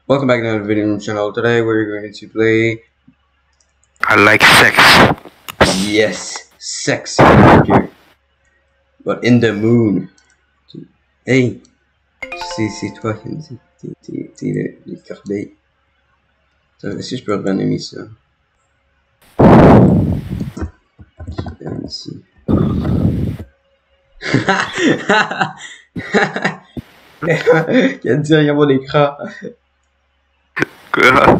Welcome back to another video on the channel. Today we're going to play... I like sex. Yes, sex character. But in the moon. Hey, c'est toi qui me dis. T'es les corbeilles. Est-ce que je peux redonner ça? Ici. Il a dit rien mon écran. Quoi?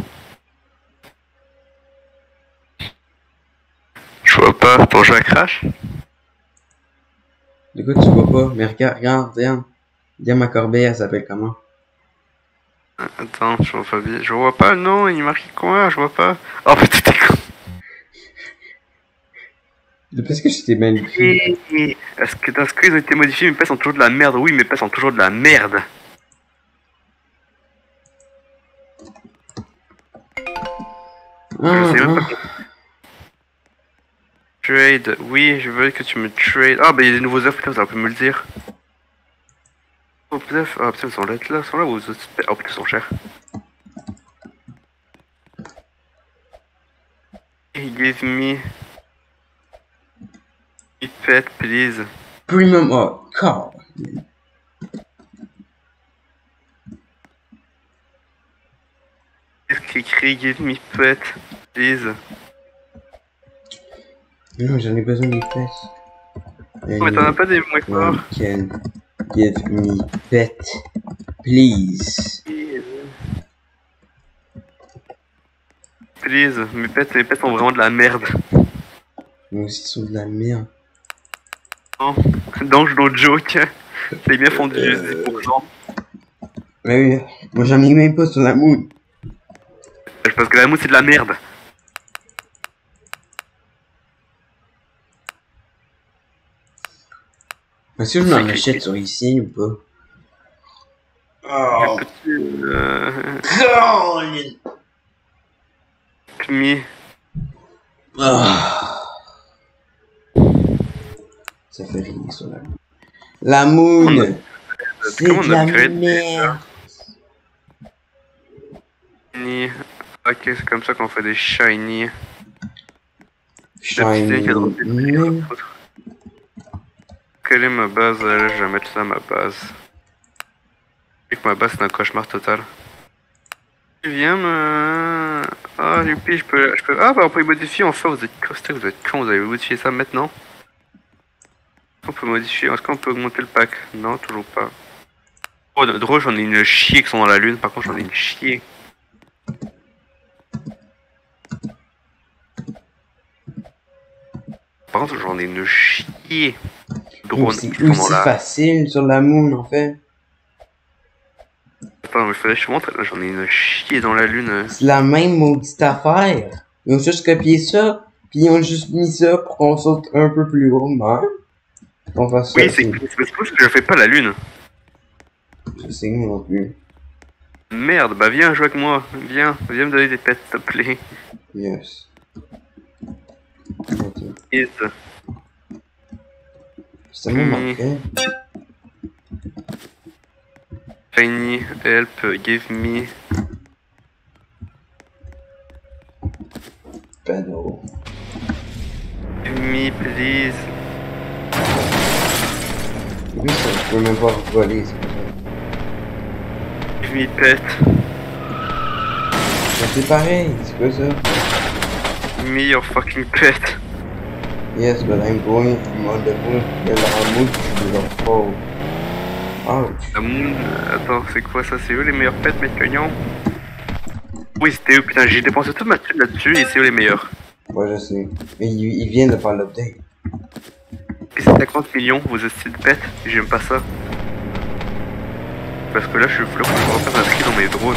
Je vois pas, ton jeu crash? Du coup, tu vois pas, mais regarde. Dis ma corbeille, elle s'appelle comment? Attends, je vois pas bien. Je vois pas le nom, il est marqué quoi? Je vois pas. Oh putain, t'es con. Parce que je t'ai mal écrit. Est-ce que dans ce cas ils ont été modifiés, mes pets sont toujours de la merde? Oui, mes pets sont toujours de la merde. Je sais même pas. Trade, oui, je veux que tu me trades. Ah, bah il y a des nouveaux œufs, putain, vous auriez pu me le dire. Oh putain, ah, putain, ils sont là, ils sont là, ou oh putain, ils sont chers. Give me a pet, please. Premium car. Qu'est-ce qu'il écrit? Give me pet, please. Non, j'en ai besoin des fesses. Oh, mais t'en as pas des moins forts. Can give me pet, please. Please, mes pets sont vraiment de la merde. Moi aussi, ils sont de la merde. Non, donc no joke. C'est bien fondu 10%. Mais oui, moi j'en ai même pas sur la moon. Parce que la mousse c'est de la merde. Est-ce que je m'en achète sur ici ou pas? Oh. Me. Oh. Ça fait rire sur la moon. La moon! C'est de la merde! Shiny. Ok, c'est comme ça qu'on fait des shiny. Shiny. Quelle est ma base? Là, je vais mettre ça à ma base. Et que ma base c'est un cauchemar total. Tu viens me... Ah, Youpi, je peux... Ah, bah on peut y modifier enfin, vous êtes costé, vous êtes con, vous avez modifié ça maintenant. On peut modifier, est-ce qu'on peut augmenter le pack? Non, toujours pas. Oh, drôle, j'en ai une chier qui sont dans la lune, par contre j'en ai une chier. Par contre j'en ai une chier. Drone c'est aussi facile sur la moon en fait. Attends, mais faudrait que je te montre, là j'en ai une chier dans la lune. C'est la même maudite affaire. Ils ont juste copié ça, puis ils ont juste mis ça pour qu'on saute un peu plus haut, même. On va ça. Oui, c'est parce que je fais pas la lune. Je sais moi non plus. Merde, bah viens jouer avec moi. Viens me donner des pets s'il te plaît. Yes. Yes. C'est tellement marqué. Tiny, help, give me. Pedo. Give me, please. Oui, ça, je peux même pas voler, c'est pour ça. Give me pet. C'est pareil, c'est quoi ça? Give me your fucking pet. Yes, but I'm going on the moon. The moon is a fall. Ouch. La moon, attends, c'est quoi ça? C'est eux les meilleurs pets, mes cognons? Oui, c'était eux, putain, j'ai dépensé toute ma thune là-dessus et c'est eux les meilleurs. Ouais, je sais. Mais ils viennent de faire l'update. Et c'est 50 millions, vos hosties de pets, j'aime pas ça. Parce que là, je suis flou, je me refaire inscrit dans mes drones.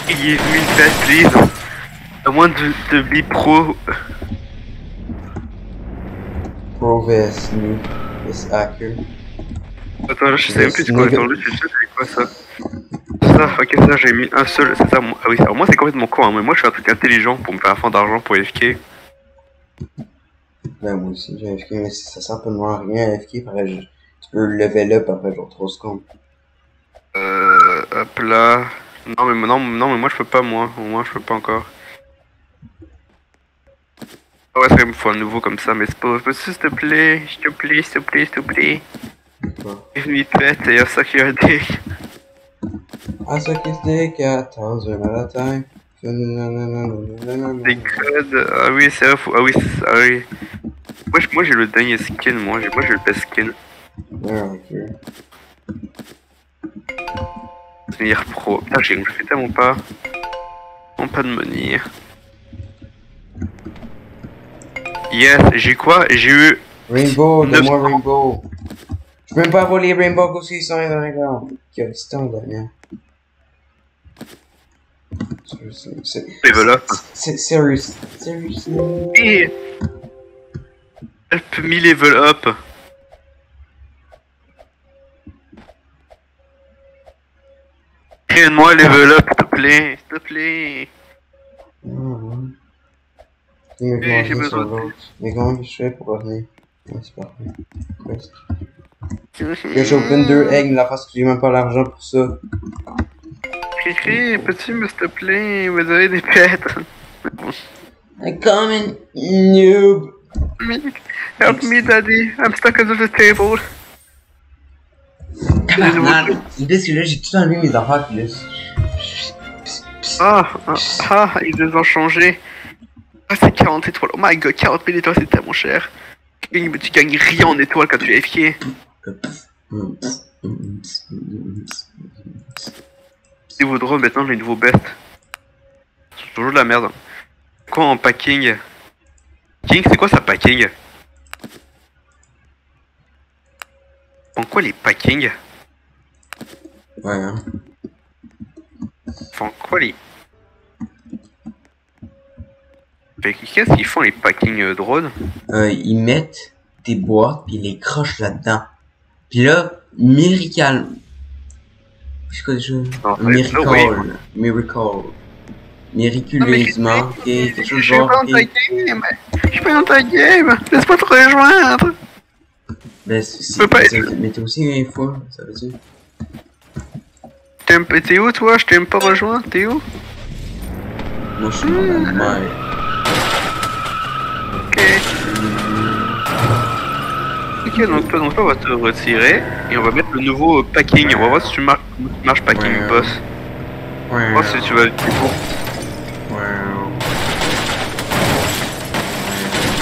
Give me pet, please. À moins de be pro. Pro vs New vs Hacker. Attends, là, je sais même plus ce qu'on est dans le jeu, c'est quoi ça? Ça, ok, ça, j'ai mis un seul, c'est ça, ah oui, alors moi c'est complètement con, hein, mais moi je fais un truc intelligent pour me faire un fond d'argent pour FK. Ben moi aussi j'ai FK, mais ça sert absolument à rien à FK, pareil, tu peux level up après genre 3 secondes. Hop là, Non, mais moi je peux pas, moi. Moi je peux pas encore. Ah ouais, ça me faut un nouveau comme ça, mais c'est pas. S'il te plaît, s'il te plaît, s'il te plaît, s'il te plaît. Quoi? Give me pet et a suck your dick. I suck his dick at 1,000 at a time. Des codes. Ah oui, c'est vrai, ah oui, ah oui. Moi j'ai le dernier skin, moi j'ai le best skin. Ouais, ok. Devenir pro. Putain, je fais tellement pas. Pas de money. Yes, j'ai quoi? J'ai eu. Rainbow, 900. donne-moi Rainbow. Je peux même pas voler Rainbow aussi sans être dans les gars. Quel stand, Damien. Level up. Seriously. Et. Help me level up. Crée-moi level up, s'il te plaît. S'il te plaît. Mais j'ai besoin de... Mais comment je fais pour revenir? Ouais, c'est parfait. Presque. Que j'open 2 eggs là parce que j'ai même pas l'argent pour ça. Cricri, peux-tu, s'il te plaît, me donner des pets? I'm coming, noob. Help me, daddy. I'm stuck under the table. Tabarnak. L'idée c'est que là j'ai tout enlevé mes affaires puis là. Ils les ont changés. Ah, c'est 40 étoiles. Oh my god, 40 000 étoiles, c'est tellement cher. Tu gagnes rien en étoiles quand tu es FK. Et vos drones, maintenant, les nouveaux bests. C'est toujours de la merde. Quoi en packing? King, c'est quoi ça, packing? En quoi les packings? Ouais, hein. Enfin, quoi les... Qu'est-ce qu'ils font les packing drones? Ils mettent des boîtes puis ils les crochent là-dedans. Puis là, miracle. C'est quoi déjà? Miraculeusement, ok, quelque chose Je suis genre, pas dans ta game! Je suis pas dans ta game! Laisse-moi te rejoindre! Ben, mais t'es aussi une fois, ça veut dire? T'es où toi? Je t'aime pas rejoindre, t'es où? Moi je suis dans la mer. Ok, donc toi on va te retirer et on va mettre le nouveau packing. On va voir si tu marches packing boss. On va voir si tu vas être bon.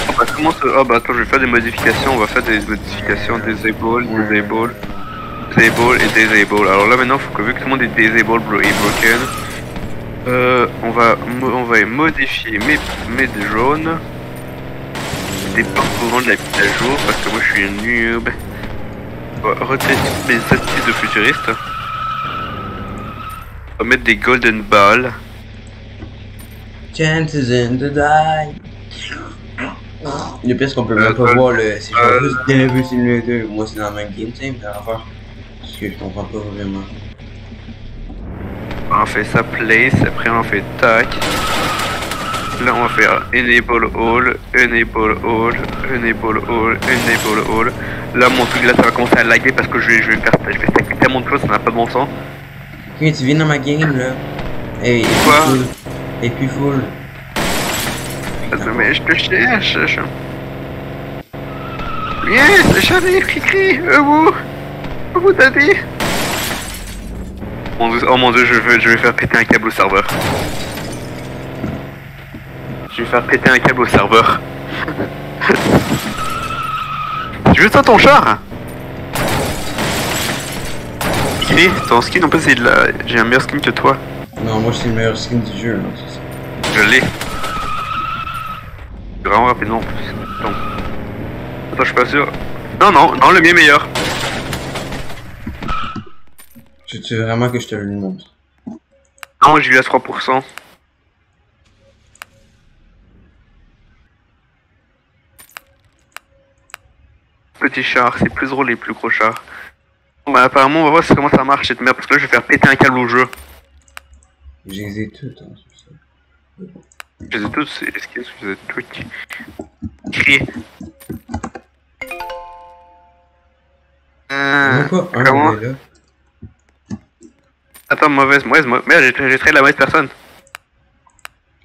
On va commencer. Ah bah attends, je vais faire des modifications. On va faire des modifications disable et disable. Alors là maintenant, faut que vu que tout le monde est disable et broken, on va modifier mes drones. Des parcours de la mise à jour parce que moi je suis un noob. On va retirer toutes mes astuces de futuriste. On va mettre des golden balls. Chances in the die. Le pire c'est qu'on peut même pas voir le. C'est genre juste Devil Simulator. Moi c'est dans le même game, tu sais, mais affaire. Parce que je comprends pas vraiment. On fait ça place, après on fait tac. Là on va faire enable all, enable all, enable all, enable all. Là mon truc là ça va commencer à laguer parce que je vais faire tellement de choses, ça n'a pas de bon sens. Ok, tu viens dans ma game là. Hey, et puis full. Mais je te cherche. Yes, j'arrive, Cricri, vous daddy. Oh mon dieu, je vais faire péter un câble au serveur. Je vais faire péter un câble au serveur. Tu veux ça ton char? Cricri, ton skin en plus c'est de la... J'ai un meilleur skin que toi. Non, moi c'est le meilleur skin du jeu, là, c'est ça. Je l'ai. Vraiment rapidement en plus. Donc. Attends, je suis pas sûr. Non, le mien est meilleur. Tu veux vraiment que je te le montre? Non, j'ai eu à 3%. Petit char, c'est plus drôle les plus gros chars. Bon, bah apparemment on va voir comment ça marche cette merde parce que là je vais faire péter un câble au jeu. Je les ai toutes, hein, c'est ça. Je les ai toutes, c'est ce qu'ils je les ai toutes. Crier. Pourquoi un comment est là? Attends, merde, j'ai trade la mauvaise personne.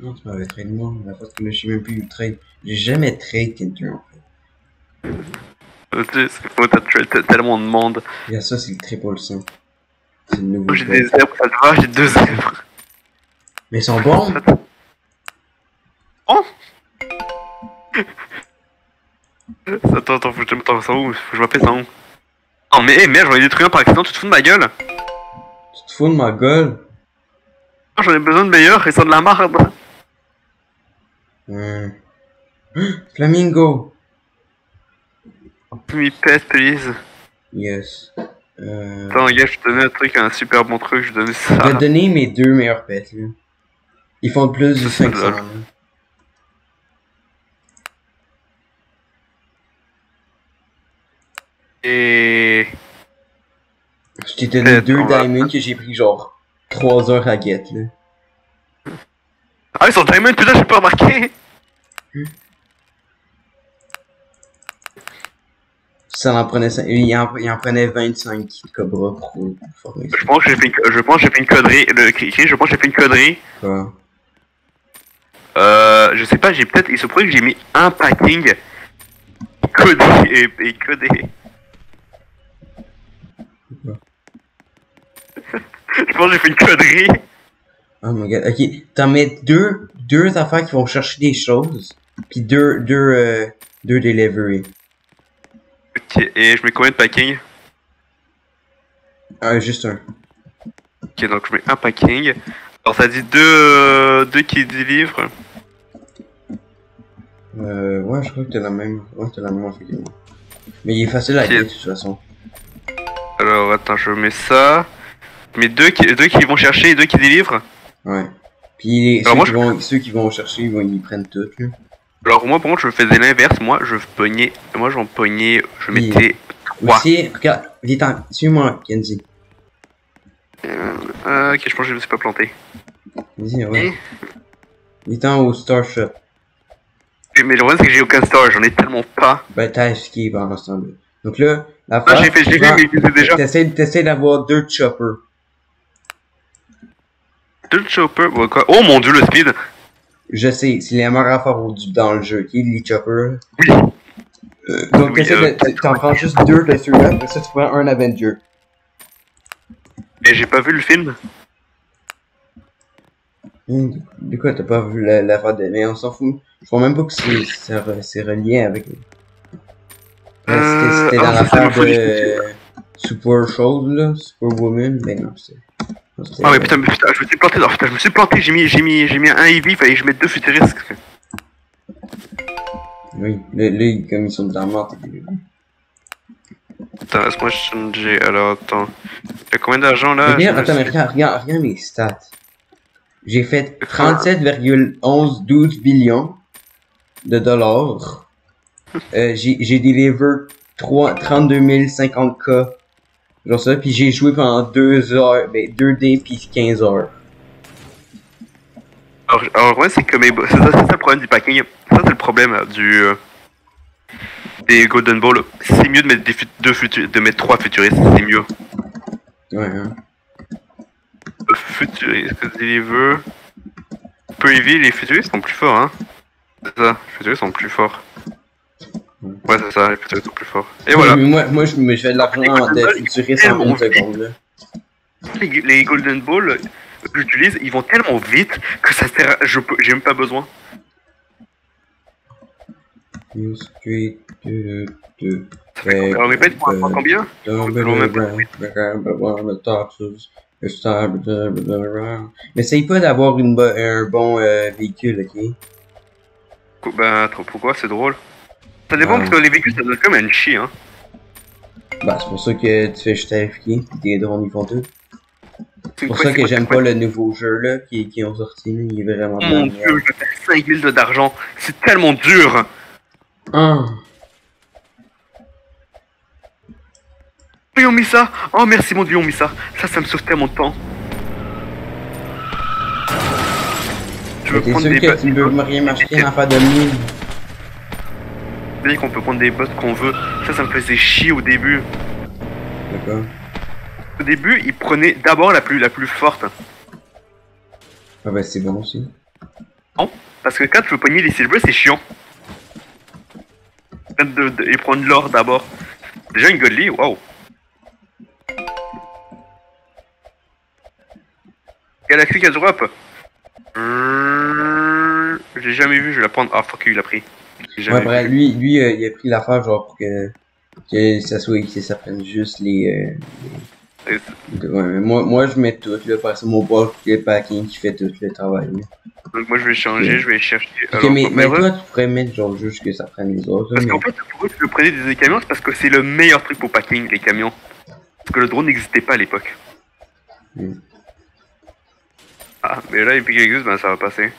Non, tu m'avais trade moi, la fois que je sais même plus le trade. J'ai jamais trade quelqu'un en fait. Tu sais, c'est faux, t'as tellement de monde. Il y a ça, c'est le triple 100. C'est le nouveau. Moi j'ai des zèbres, ça te va, j'ai 2 zèbres. Mais ils sont bons! Oh Attends, faut que je te mette ça où? Faut que je m'appelle ça où? Oh mais merde, j'en ai détruit un par accident, tu te fous de ma gueule? Tu te fous de ma gueule? Oh, j'en ai besoin de meilleurs et ça de la marde. Flamingo! Me pet, please. Yes. Attends, gars, je te donnais un truc, un super bon truc, je te donnais ça. Je vais te donner mes 2 meilleurs pets là. Ils font plus de 500 là. Et... Je t'ai donné 2 diamonds que j'ai pris genre 3 heures à get là. Ah, ils sont diamond, putain, j'ai pas remarqué. Ça en prenait 5, il en prenait 25 de Cobra pour former ça. Je pense que j'ai fait une connerie. Je pense que j'ai fait une connerie. Quoi? Je sais pas, j'ai peut-être... Il se pourrait que j'ai mis un packing codé et codé. Je pense que j'ai fait une connerie. Oh my god, ok. T'en mets deux affaires qui vont chercher des choses, pis deux delivery. Ok, et je mets combien de packing? Juste un. Ok, donc je mets un packing. Alors ça dit deux qui délivrent. Ouais, je crois que t'as la même. Ouais, t'as la même effectivement. Mais il est facile à get de toute façon. Alors attends, je mets ça. Je mets deux qui vont chercher et 2 qui délivrent. Ouais. Puis Alors, ceux qui vont chercher, ils prennent tout là. Alors moi par contre je faisais l'inverse, moi j'en pognais, je mettais 3. Aussi, regarde, viens, suis-moi, Kenzie. Ok, je pense que je me suis pas planté. Vas-y, ouais. Viens au Star Shop. Mais le problème c'est que j'ai aucun star, j'en ai tellement pas. Ben, t'as esquivé pendant ce temps-là. Donc là, la Ah, j'ai fait, mais je sais déjà. T'essaies d'avoir 2 choppers. 2 choppers, ouais, quoi. Oh mon dieu, le speed. Je sais, c'est les meilleures affaires dans le jeu, qui est les choppers. Oui. Donc t'en prends juste 2 de ceux-là, après ça tu prends un Avenger. Et j'ai pas vu le film. De quoi t'as pas vu l'affaire de... Mais on s'en fout. Je crois même pas que c'est relié avec... C'était dans l'affaire de... Super chose là, Superwoman, mais non, c'est... Ah mais putain, je me suis planté, putain, je me suis planté, j'ai mis un heavy, fallait que je mette 2 futuristes. Oui, là, comme ils sont dans la mort, Attends, laisse-moi changer, alors attends. T'as combien d'argent là? Attends, mais regarde mes stats. J'ai fait 37,12 billions de dollars. J'ai deliver 32 050K. Genre ça, puis j'ai joué pendant 2 heures, 2D puis 15 heures. Alors ouais, c'est que c'est ça le problème du packing. Ça c'est le problème des Golden Ball. C'est mieux de mettre de mettre 3 futuristes, c'est mieux. Ouais, hein. Futuriste, deliver. Peu heavy, les futuristes sont plus forts, hein. C'est ça, les futuristes sont plus forts. Ouais, c'est ça, les futuristes sont plus forts. Et voilà. Moi je fais de l'argent de futuriste en 1 seconde, là. Les Golden Ball que j'utilise, ils vont tellement vite que ça sert à... j'ai même pas besoin. Alors, répète, pour un combien? Essaye pas d'avoir un bon véhicule, ok? Ben, pourquoi? C'est drôle. Ça dépend parce que les véhicules, ça donne comme un chi, hein. Bah, c'est pour ça que tu fais juste AFK, pis tes drones ils font tout. C'est pour ça que j'aime pas le nouveau jeu là qui ont sorti, là. Il est vraiment bien. Mon dieu, je fais 5000 d'argent. C'est tellement dur. Ils ont mis ça. Oh merci mon dieu, ils ont mis ça. Ça me sauve tellement de temps. Tu veux prendre des boss. Tu peux rien m'acheter en faire de mine. Vous voyez qu'on peut prendre des boss qu'on veut. Ça me faisait chier au début. D'accord. Au début, il prenait d'abord la plus forte. Ah bah c'est bon aussi. Non, parce que quand tu veux pogner les silver, c'est chiant. Et prendre l'or d'abord. Déjà une godly, waouh. Galaxy qui drop. J'ai jamais vu, je vais la prendre. Ah fuck, il l'a pris. Ouais, bref, lui il a pris l'affaire genre pour que ça soit que ça prenne juste ouais, mais moi je mets tout, là, par exemple mon bulk packing qui fait tout le travail. Là. Donc moi je vais changer, je vais chercher. Ok, mais toi tu pourrais mettre genre juste que ça prenne les autres. Parce mais... qu'en fait, pourquoi tu veux prenais des camions, c'est parce que c'est le meilleur truc pour packing, les camions. Parce que le drone n'existait pas à l'époque. Ah, mais là, Epic Exus, ben ça va passer.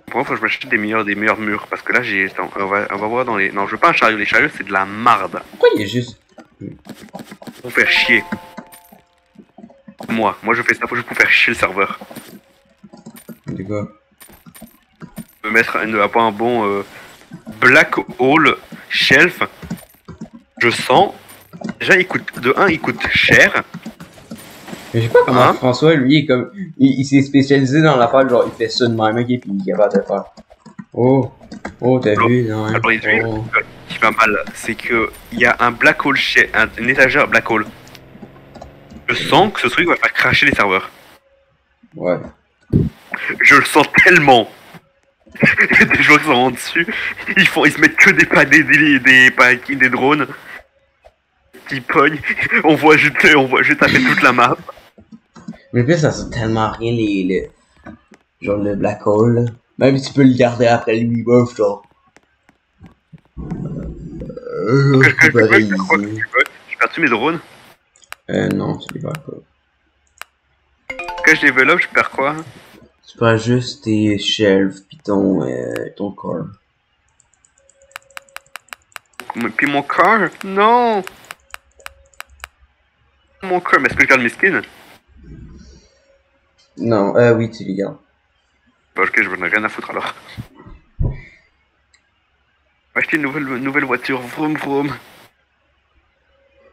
Pourquoi faut que je m'achète des meilleurs murs? Parce que là, j'ai. Attends, on va voir dans les. Non, je veux pas un chariot. Les chariots, c'est de la marde. Pourquoi il y a juste. Pour faire chier. Moi je fais ça juste pour faire chier le serveur. Du coup. Me mettre un bon Black Hole Shelf. Je sens. Déjà, il coûte cher. Mais je sais pas comment François, lui, est comme. Il s'est spécialisé dans l'affaire, genre il fait ça de même, ok, puis il est capable de faire. Oh, t'as vu, non, hein? Alors, ce qui va mal, c'est que il y a un Black Hole Shelf, une étagère Black Hole. Je sens que ce truc va faire cracher les serveurs. Ouais. Je le sens tellement. Il y a des joueurs qui sont en dessus, ils se mettent que des drones. Qui pognent, on voit juste taper toute la map. Mais puis ça sert tellement à rien genre le black hole là. Même si tu peux le garder après le rebuff genre. J'ai perdu mes drones. Non, tu les perds pas. Quand je développe, je perds quoi? Tu perds juste tes shelves pis ton corps. Puis mon corps? Non! Mon corps, mais est-ce que je garde mes skins? Non, oui, tu les gardes. Bah, ok, je n'en ai rien à foutre alors. Acheter une nouvelle voiture, vroom vroom.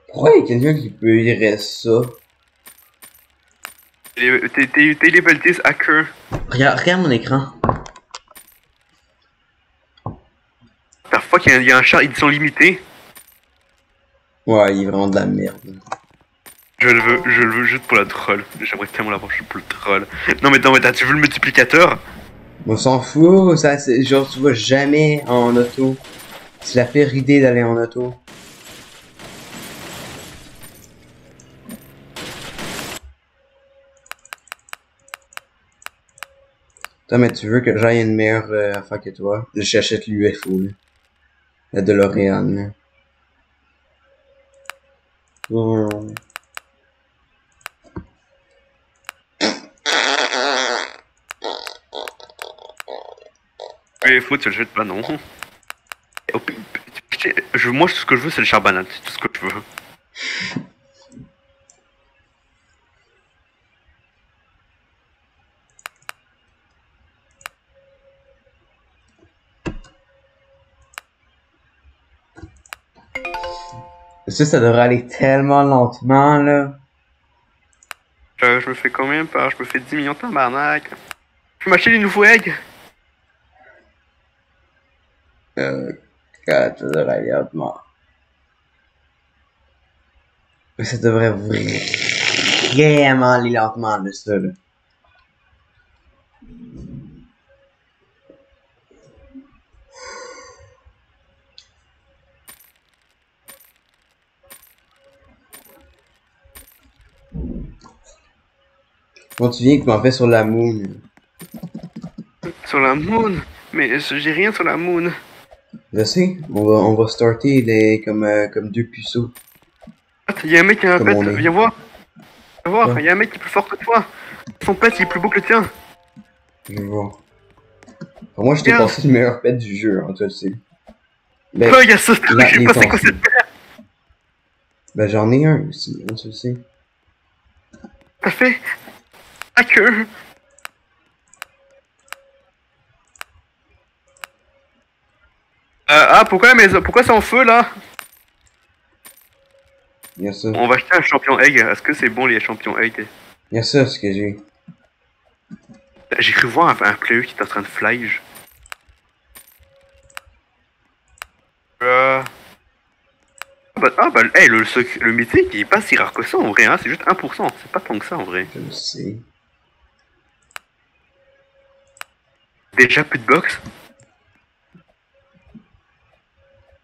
Pourquoi il y a quelqu'un qui peut lire ça? T'es level 10 hacker. Regarde mon écran. Ta fuck, il y a un char édition limitée. Ouais, il est vraiment de la merde. Je le veux juste pour la troll. J'aimerais tellement l'avoir juste pour le troll. Non mais tu veux le multiplicateur? On s'en fout, ça c'est genre tu vas jamais en auto. C'est la pire idée d'aller en auto. Toi mais tu veux que j'aille une meilleure affaire que toi? J'achète l'UFO là. La DeLorean là. UFO, tu le jettes pas, non. Moi, tout ce que je veux, c'est le charbonate. C'est tout ce que je veux. Ça devrait aller tellement lentement, là. Je me fais combien par... Je me fais 10 millions de tabarnak. Je peux m'acheter des nouveaux eggs. 4, ça devrait aller lentement. Mais ça devrait vraiment aller lentement, de ça, là. Bon, tu viens que m'en fais sur la moon. Sur la moon? Mais j'ai rien sur la moon. Je sais, on va starter comme deux puceaux. Il y a un mec qui a un pet, viens voir. Viens voir, Ouais. il y a un mec qui est plus fort que toi. Son pet, il est plus beau que le tien. Je vais voir. Pour moi, je t'ai Regarde. passé le meilleur pet du jeu, hein, toi, tu sais. Ben, Oh, il y a ça, je sais pas c'est quoi cette paire. ben j'en ai un aussi, hein, tu le sais. T'as fait hacker. Pourquoi c'est en feu là? Il y a ça. On va acheter un champion egg. Est-ce que c'est bon les champions egg? Il y a ça, ce que j'ai. J'ai cru voir un player qui est en train de fly. Hey, le mythique, il est pas si rare que ça en vrai, hein, c'est juste 1%, c'est pas tant que ça en vrai. Je le sais. Déjà plus de box?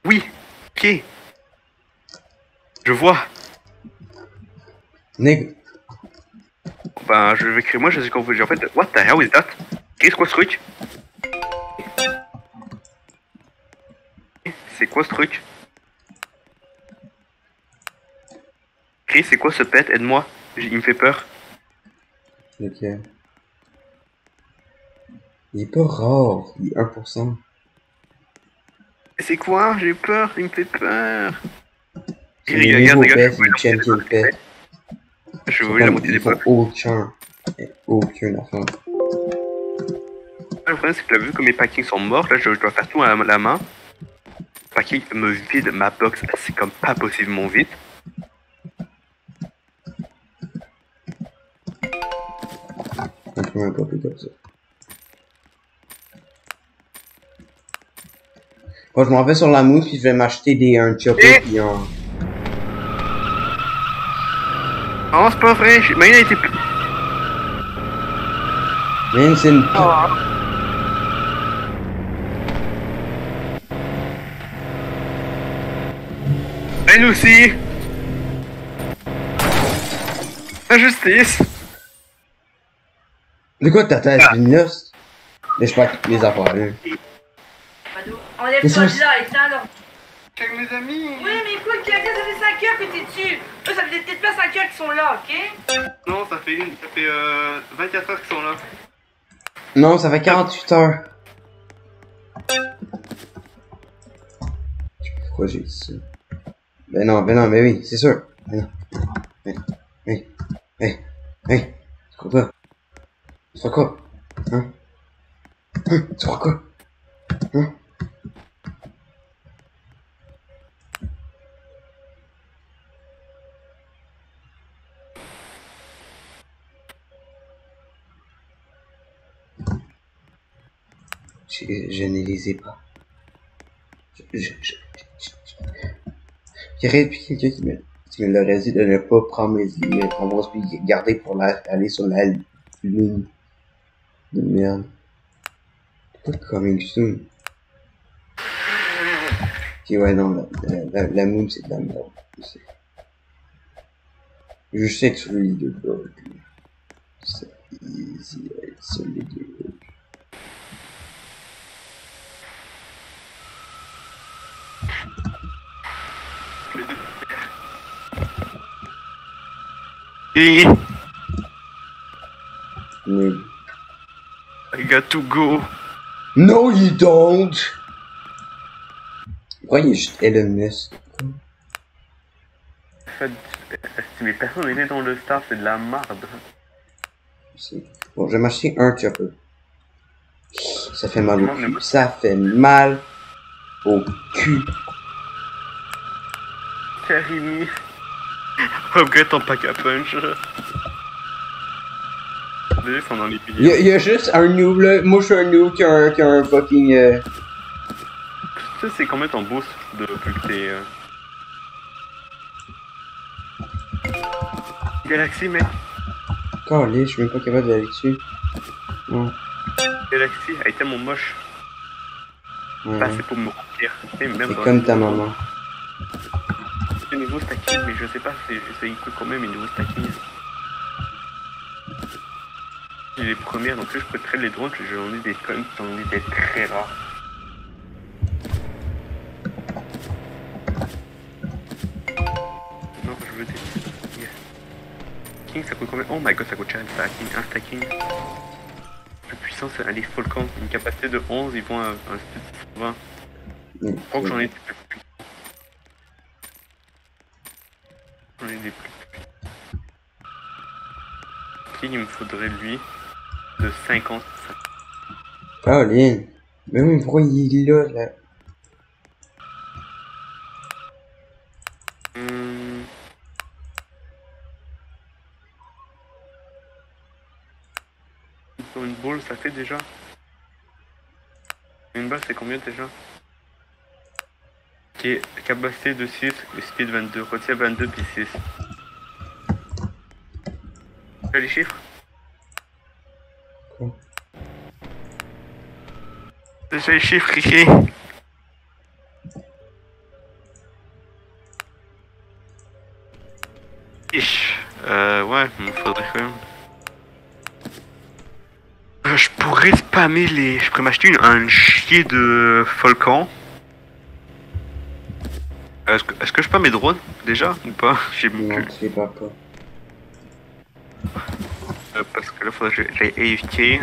Oui, ok. Je vois. Nègre. Ben, je vais créer, moi je sais qu'on veut. En fait, what the hell is that? Qu'est-ce quoi ce truc? C'est quoi ce truc? Chris, c'est quoi ce pet? Aide-moi, il me fait peur. Ok. Il est pas rare, il est 1%. C'est quoi? J'ai peur, il me fait peur. C'est les nouveaux pets, c'est les champion pets. Je vais la moitié des Ils font pets. aucun affaire. Le problème c'est que là, vu que mes packings sont morts, là je dois faire tout à la main. Le packing me vide ma box, c'est comme pas possiblement vite. On peut même pas plus comme ça. Moi je m'en vais sur la mousse puis je vais m'acheter un chopper puis un... Non c'est pas vrai, mais il a été... Même c'est une... Elle aussi. Injustice. De quoi ta tête? Une noce? Laisse pas les affaires là. Enlève-toi de là et tiens alors. Avec mes amis. Oui, mais écoute, ça fait 5 heures que t'es dessus. Eux, ça fait peut-être pas 5 heures qu'ils sont là, ok? Non, ça fait 24 heures qu'ils sont là. Non, ça fait 48 heures. Je sais pas pourquoi j'ai dit ça. Ben non, mais oui, c'est sûr. Ben non. Hey. Tu crois quoi? Tu crois quoi? Hein? Tu crois quoi? Hein? Je ne les ai pas. Il y aurait quelqu'un qui me l'aurait dit de ne pas prendre mes récompenses puis garder pour aller sur la lune de merde. Pas coming soon. Ok, ouais, non, la moon c'est de la merde. Je sais que sur le leaderboard, c'est easy à être sur le leaderboard. Et Mais... I got to go. No, you don't! Pourquoi il est juste Elon Musk? En fait, si mes personnes étaient dans le staff, c'est de la merde. Bon, je vais m'acheter un chopper. Ça fait mal au cul. Ça fait mal au cul. Karimi. Regrette ton pack à punch. Ils sont dans les billets. Il y a juste un noob là. Moi je suis un noob qui a un fucking. Tu sais, c'est combien ton boost depuis que t'es. Galaxy, mec. Calé, je suis même pas capable d'aller dessus. Non. Galaxy, elle est tellement moche. Ouais. Pas assez pour me remplir. C'est comme ta maman. Le niveau stacking, mais je sais pas si il coûte quand même les nouveaux stacking. J'ai les premières, donc là je peux trade les drones, j'en ai des coins qui ont des très rares. Non, je veux des stacking, ça coûte combien? Oh my god, ça coûte cher un stacking. La puissance, elle est Falcon, une capacité de 11, ils vont à un speed de 120. Je crois que j'en ai des plus puissants. J'en ai des plus puissants. Il me faudrait lui de 50. Caroline. Mais oui, pourquoi il est là, là? sur une boule, ça fait déjà. Une balle, c'est combien déjà? Ok, capacité de 6, speed 22, retient 22 puis 6. Tu as les chiffres? Quoi? Déjà les chiffres, Ricky. Ouais, il faudrait quand même. Je pourrais spammer les. Je pourrais m'acheter un chier de Volcan. Est-ce que je spamme mes drones déjà ou pas? J'ai Non, plus. tu les parles pas. Parce que là, faudrait que j'aille AFK.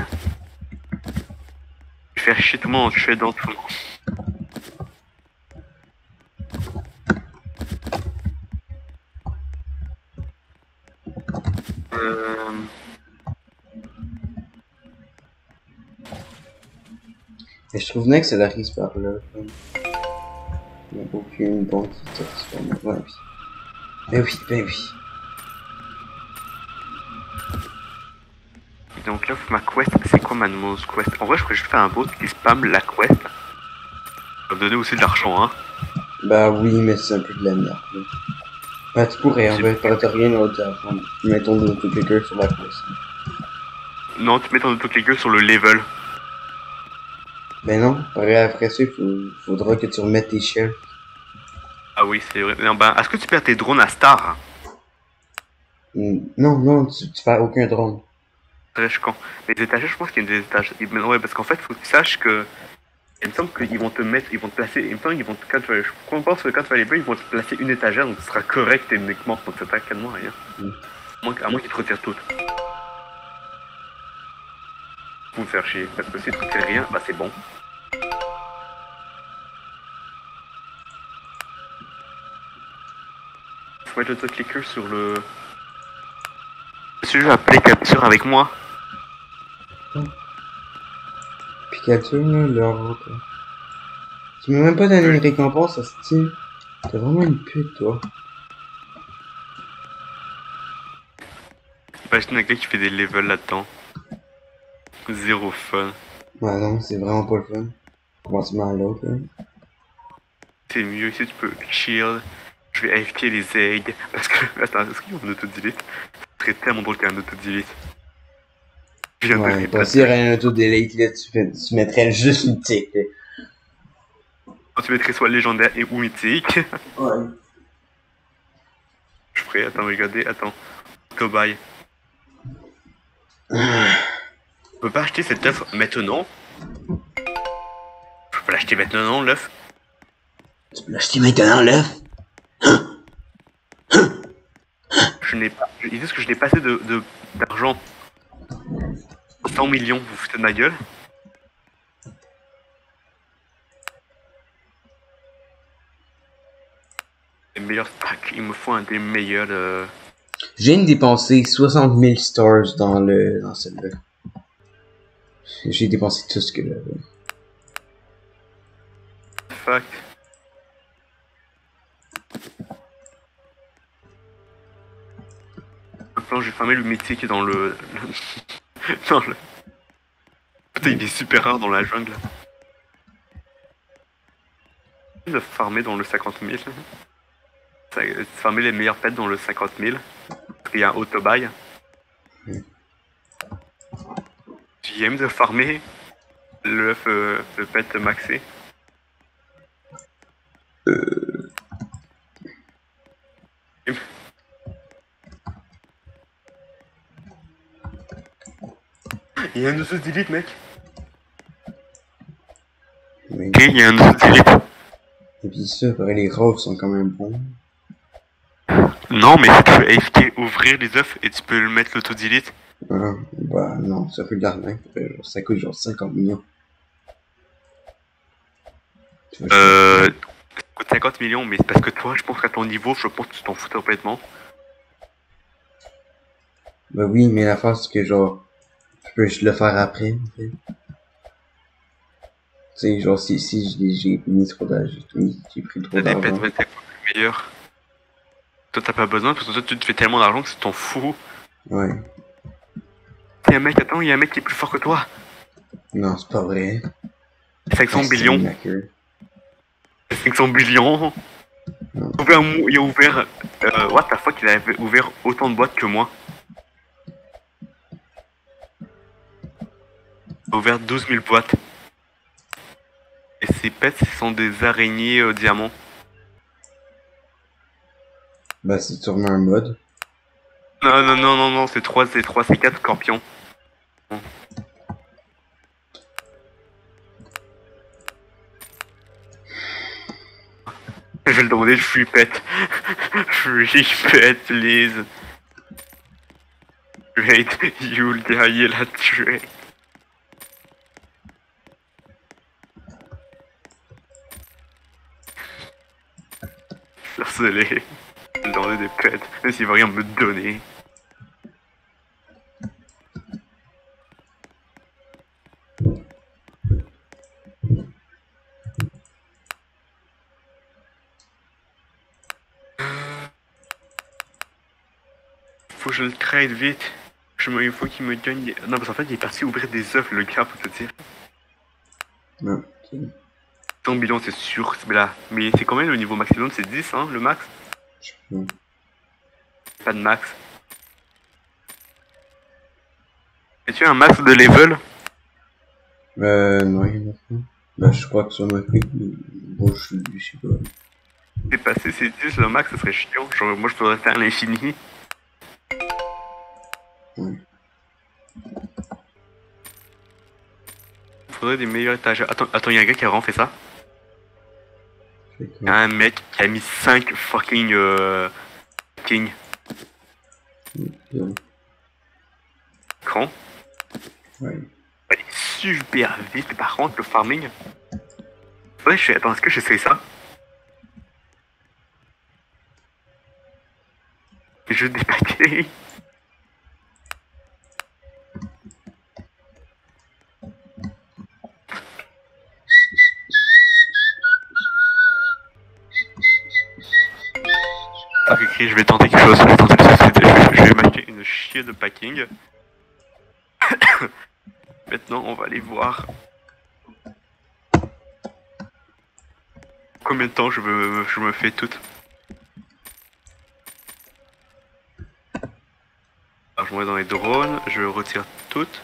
Je vais faire chier tout le monde en shadant tout le monde. Et je trouve bien que ça arrive par là. Comme. Il n'y a aucune bombe qui te respawn. Ouais, oui. Ben oui, ben oui. Donc là, ma quest, c'est quoi ma nose quest? En vrai, je pourrais juste faire un bot qui spam la quest. Ça va me donner aussi de l'argent, hein. Bah oui, mais c'est un peu de la merde. Là. Bah tu pourrais, en vrai, t'as rien d'autre à apprendre. Mettons de autoclicker sur la course. Non, tu mets ton autoclicker sur le level. Ben non, après ça, faudra que tu remettes tes shells. Ah oui, c'est vrai. Non, ben, est-ce que tu perds tes drones à Star? Non, non, tu fais aucun drone. Très con. Les étagères, je pense qu'il y a des étages. Ouais, parce qu'en fait, faut que tu saches que. Il me semble qu'ils vont te mettre, ils vont te placer. Il me semble qu'ils vont te. Quand tu vas, je pense que quand tu vas les bleu, ils vont te placer une étagère, donc ce sera correct techniquement. Donc ça t'a calmement rien. À moins qu'ils te retirent toutes. Vous me faire chier. Parce que si tu retires rien, bah c'est bon. Faut mettre l'autoclicker sur le. Ce jeu appelé capture avec moi. Pikachu, là, leur... Tu m'as même pas donné une récompense à ce type. T'es vraiment une pute, toi. Imagine un gars qui fait des levels là-dedans. Zéro fun. Ouais, non, c'est vraiment pas le fun. Commencement à l'autre, là. C'est mieux ici, tu peux shield. Je vais AFK les aides. Parce que. Attends, est-ce qu'il y a un auto-delete? Ce serait tellement drôle qu'il y ait un auto-delete. Ouais, toi aussi, il y aurait un auto-delete, là, tu mettrais juste une tic, là. Tu mettrais soit légendaire et ou mythique. Ouais. Je ferai, attends, regardez, attends. Cobaye. Je peux pas acheter cet œuf maintenant? Je peux l'acheter maintenant, l'œuf? Tu peux l'acheter maintenant, l'œuf? Je n'ai pas. Ils disent que je n'ai pas assez d'argent. 100 millions, vous foutez de ma gueule? Les meilleurs stacks, il me faut un des meilleurs. Je viens de dépenser 60 000 stars dans celle-là. J'ai dépensé tout ce que j'avais. Fuck. Maintenant, j'ai fermé le mythique dans le. dans le. Putain, il est super rare dans la jungle. De farmer dans le 50 000. Farmer les meilleurs pets dans le 50 000. Parce qu'il y a un auto-buy. Tu aimes de farmer le pet maxé. Il y a un auto-delete, mec. Oui. Ok, il y a un auto-delete. Et puis ça, les roses sont quand même bons. Non, mais si tu veux AFK, ouvrir les œufs et tu peux le mettre l'auto-delete. Ah, bah non, ça fait de l'argent. Ça coûte genre 50 millions. Ça coûte 50 millions, mais c'est parce que toi, je pense qu'à ton niveau, je pense que tu t'en fous complètement. Bah oui, mais la face c'est que genre, je peux juste le faire après, en fait. Tu sais, genre, si j'ai mis trop d'argent, j'ai pris trop T'as des pets d'argent. meilleurs. Toi, t'as pas besoin parce que toi, tu te fais tellement d'argent que tu t'en fous. Ouais. Y'a un mec, attends, y'a un mec qui est plus fort que toi. Non, c'est pas vrai. 500 billions. Macker. 500 billions. Il a ouvert. What the fuck, il avait ouvert autant de boîtes que moi. Il a ouvert 12 000 boîtes. Et ces pets, ce sont des araignées diamants. Bah, c'est sûrement un mode. Non, c'est 3 C4 scorpions. Je vais le demander, free pet. Free pet, please. Wait, you'll die la tuer. Harcelé. Je vais le demander des pets, même s'il va rien me donner. Faut que je le trade vite. Il faut qu'il me donne... Non, parce qu'en fait, il est parti ouvrir des œufs, le gars, pour te dire. Non, ok. Ton bilan, c'est sûr, c'est là. Mais c'est quand même le niveau maximum, c'est 10, hein, le max. Je sais pas. Pas de max. Es-tu un max de level? Non, il y en a pas. Bah, je crois que ça m'a pris. Bon, je sais pas. C'est passé, c'est 10, le max, ça serait chiant. Genre, moi, je pourrais faire l'infini. Ouais. Faudrait des meilleurs étagères. Attends, y'a un gars qui a vraiment fait ça. Fait que- Y'a un mec qui a mis 5 fucking king. Ouais. Con. Ouais. Elle est super vite, par contre, le farming. Ouais, attends, est-ce que j'essaye ça? Je des paquets. Ok, je vais tenter quelque chose, je vais m'acheter une chier de packing. Maintenant, on va aller voir combien de temps je me fais toute. Alors, je me mets dans les drones, je retire toutes.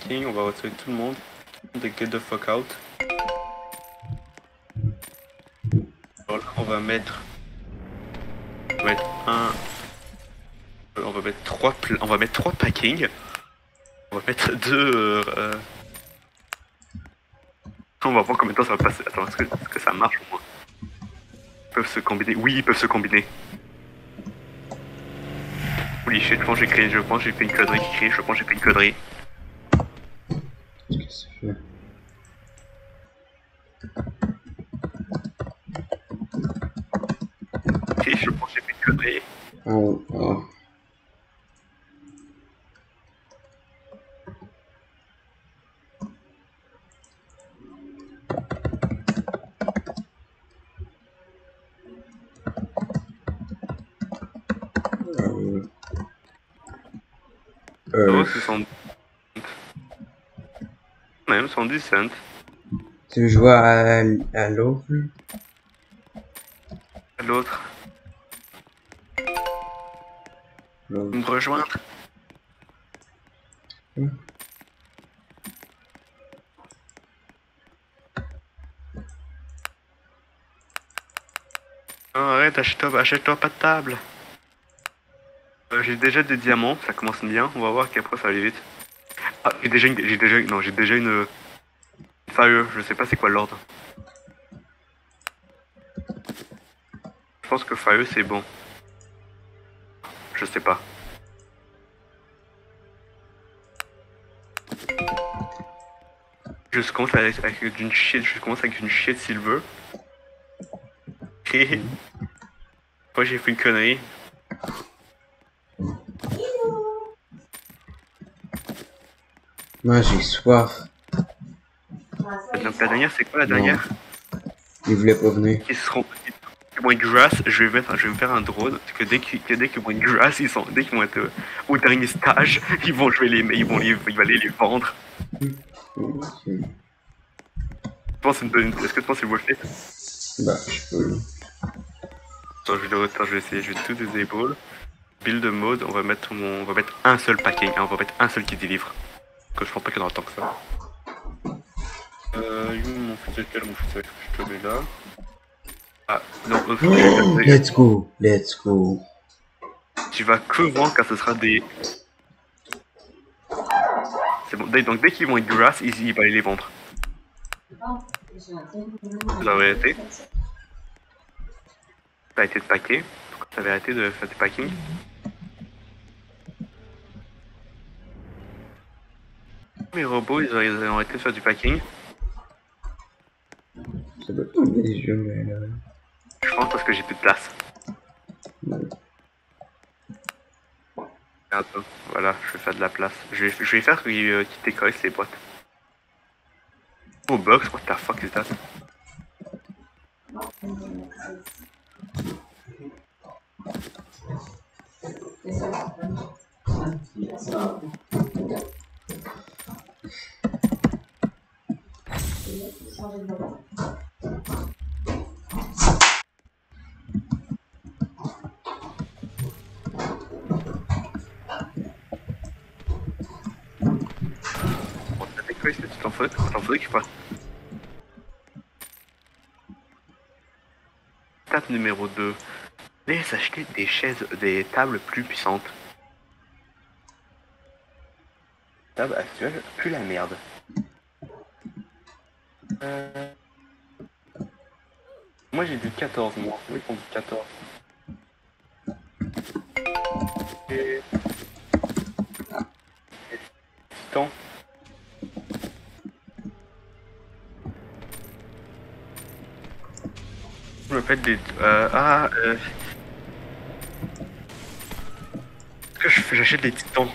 King, on va retirer tout le monde. Get the fuck out. Alors là, on va mettre un. On va mettre 3 packing. On va mettre 2. On va voir combien de temps ça va passer. Attends, est-ce que ça marche au moins? Ils peuvent se combiner. Oui, ils peuvent se combiner. Oui, je pense que j'ai fait une connerie. Je pense que j'ai fait une connerie. Qu'est-ce que ça fait? Ok, je pense que j'ai fait une connerie. Oh, oh. Oh, c'est 110. Même 110 cents. Tu veux jouer à l'autre? L'autre. L'autre. Me rejoindre. Non, arrête, achète-toi pas de table. J'ai déjà des diamants, ça commence bien. On va voir qu'après ça va aller vite. Ah, j'ai déjà une fire. Je sais pas c'est quoi l'ordre. Je pense que fire c'est bon. Je sais pas. Je commence avec une shit silver. Et moi j'ai fait une connerie. Moi, j'ai soif. Donc la dernière c'est quoi la dernière? Il voulait pas venir. Ils seront. voient une grass, je vais me faire un drone, que dès qu'ils voient une grass, dès qu'ils vont être au dernier stage, ils vont aller les vendre. Est-ce que tu penses que c'est worth it? Bah, je peux. Attends, je vais essayer, je vais tout disable. Build mode, on va mettre un seul packing, hein, on va mettre un seul qui délivre. Que je pense pas qu'il y en aura tant que ça. Mon foutu, je te mets là. Ah, non, Let's go, let's go. Tu vas que vendre quand ce sera des... C'est bon, donc dès qu'ils vont être grass, il va aller les vendre. Vous avez arrêté. T'as arrêté de packer. Pourquoi t'avais arrêté de faire du packing? Mes robots, ils ont arrêté de faire du packing. Ça doit tomber les yeux, mais là... Je pense parce que j'ai plus de place. Ouais. Attends, voilà, je vais faire de la place. Je vais faire qu'ils décorissent les boîtes. Oh box, what the fuck is that? Tu t'en fous pas? Étape numéro 2. Allez s'acheter des tables plus puissantes. Table actuelle, plus la merde. Moi j'ai du 14 moi. Oui, on dit 14. Et... Titan. Je me fais des... Est-ce que j'achète des titans?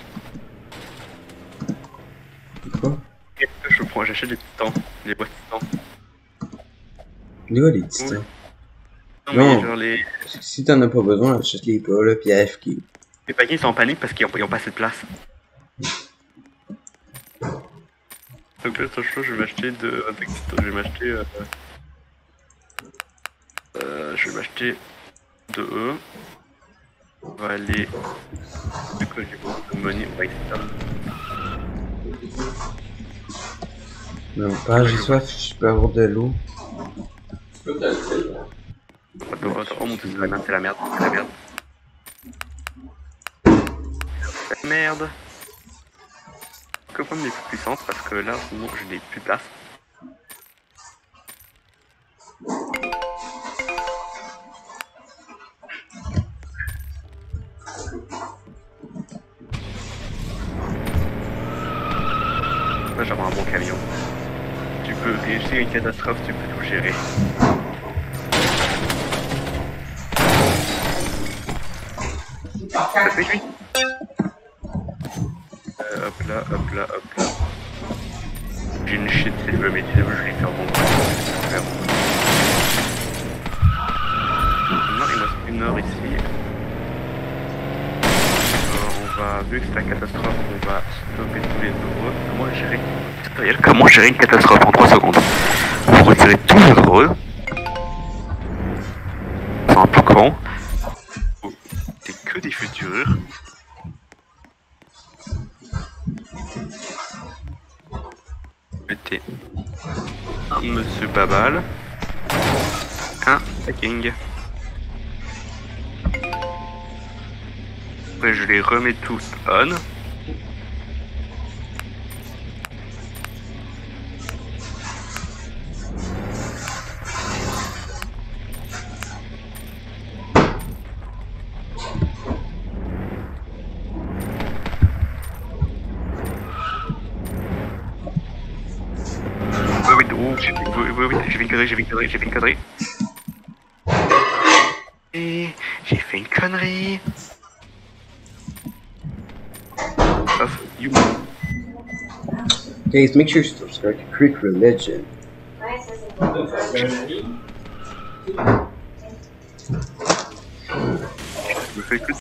Quoi? J'achète des titans. Des boîtes titans. Dis quoi les titans? Non, Non. mais genre les... Si t'en as pas besoin, achète-les pas là, pis AFK. Les paquets sont en panique parce qu'ils ont pas assez de place. Donc là, attention, je vais m'acheter de... Je vais m'acheter... je vais m'acheter de eux. On va aller... Du coup, j'ai beaucoup de money, on va essayer ça. Non, pas j'ai soif, je peux avoir de l'eau. Attends, oh mon dieu, c'est la merde, c'est la merde. C'est la merde. Que prendre les plus puissantes parce que là, sinon, je n'ai plus de place. Là, j'aurai un bon camion. Tu peux réussir une catastrophe, tu peux tout gérer. Ça fait lui. Hop là, hop là, hop là. J'ai une shit silver, mais je vais les faire bon. Maintenant, il me reste une heure ici. Vu que c'est la catastrophe, on va stopper tous les euros. Comment gérer une catastrophe en 3 secondes? Vous retirez tous les euros. C'est un peu con. C'est que des futurs. Mettez un monsieur Babal. Un packing. Après je les remets tous on. J'ai fait une connerie. Et j'ai fait une connerie. You. Guys, make sure to subscribe to Creek Religion. Écoute,